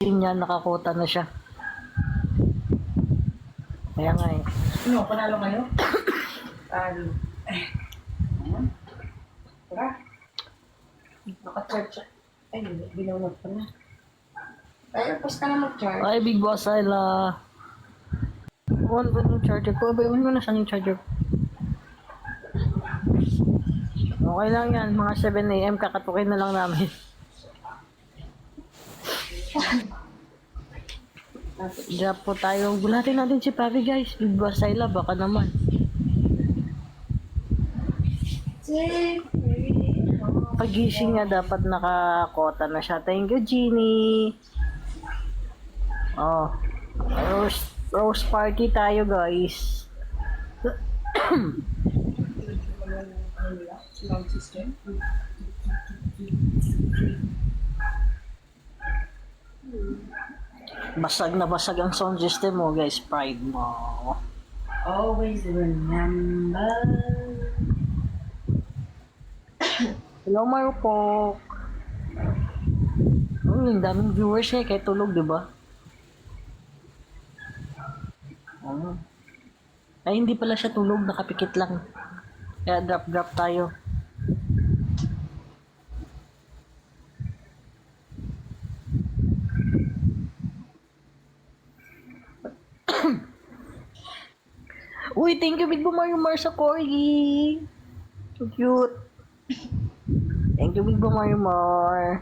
niya, nakakota na siya. Kaya nga eh. Ano, panalo kayo? Talo. Ayan. Tara. Naka-charge. Ay, binunod pa na. Ay, tapos ka na mag-charge. Ay, Big Boss Ayla. On ba yung charger ko? Bayon mo na saan yung charger ko? Okay lang yan. Mga 7 AM kakatukin na lang namin. Drop po tayo. Gulatin natin si Papi guys. Big Boss Ayla, baka naman. Pagising niya dapat nakakota na siya. Thank you, Jeannie. Oh. Rose party tayo, guys. Sound system. Basag na basag ang sound system mo, guys. Pride mo. Always remember. Hello, Marupok. Oh, yung daming viewers niya kahit tulog, di ba? Oh. Ay, hindi pala siya tulog. Nakapikit lang. Kaya drop tayo. Uy, thank you, Big Mario Mar sa corgi. So cute. Thank you, Big Mario Mar.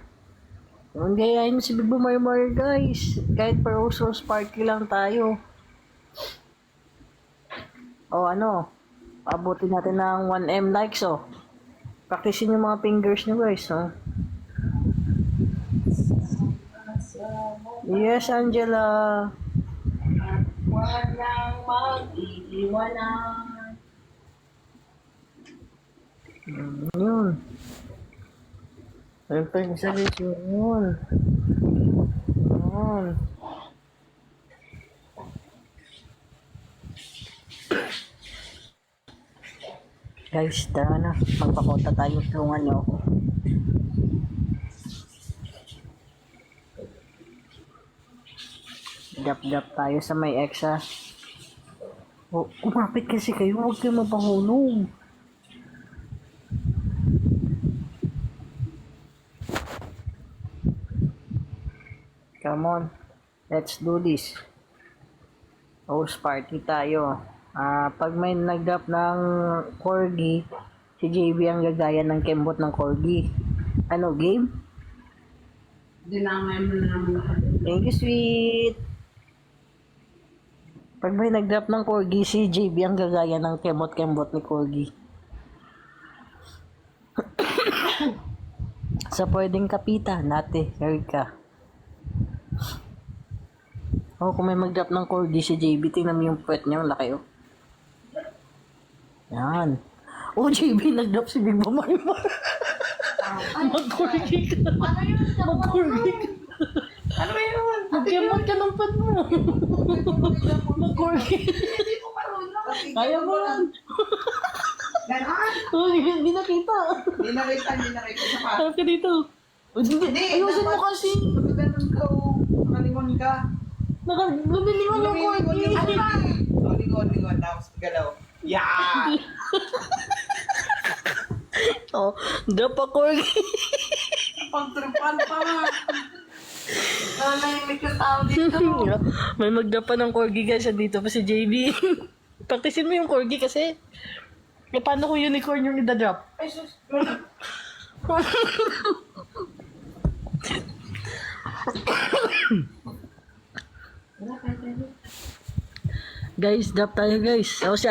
Ang gayahin mo si Big Mario Mar, guys. Kahit per Rose Party lang tayo. O ano, abutin natin ng 1M likes, oh. Practicein yung mga fingers nyo, guys, oh. Yes, Angela. Walang mag-iiwanan. Yun. Ayun pa yung isa, guys, yun. Yun. Guys, tara na. Magpakota tayo. Tulungan niyo ako. Dap tayo sa may exa. Oh, kumapit kasi kayo. Huwag kayo mapahulog. Come on. Let's do this. Host party tayo. Pag may nag-drop ng corgi, si JB ang gagaya ng kembot ng corgi. Ano, game? Dinamay mo na naman lahat. Thank you, sweet. Pag may nag-drop ng corgi, si JB ang gagaya ng kembot-kembot ni corgi. Sa pwedeng kapitan, nate, Erika. Oh, kung may mag-drop ng corgi si JB, tingnan mo yung puwet niya, ang laki, oh. Yan. Oh, JB, nag-drop si Big Mama. Mag-corgi ka. Mag-corgi ka. Ano yun? Mag-kemot ka ng pad mo. Mag-corgi. Hindi ko marunong. Kaya mo yan. Ganon? Oh, hindi nakita. Hindi nakita sa pa. Harap ka dito. Oh, hindi. Ayusin mo kasi. Ganon ka, makalingon ka. Nakalumilingon yung corgi. Lingon. Tapos galaw. Yeah! Oh, drop a corgi. Pagtripan pa nga. Nanay, may katao dito. May mag-drop pa ng corgi guys. Dito pa si JB. Practicein mo yung corgi kasi. E paano kung unicorn yung idadrop? Ay, sus. Guys, drop tayo guys. Oh, si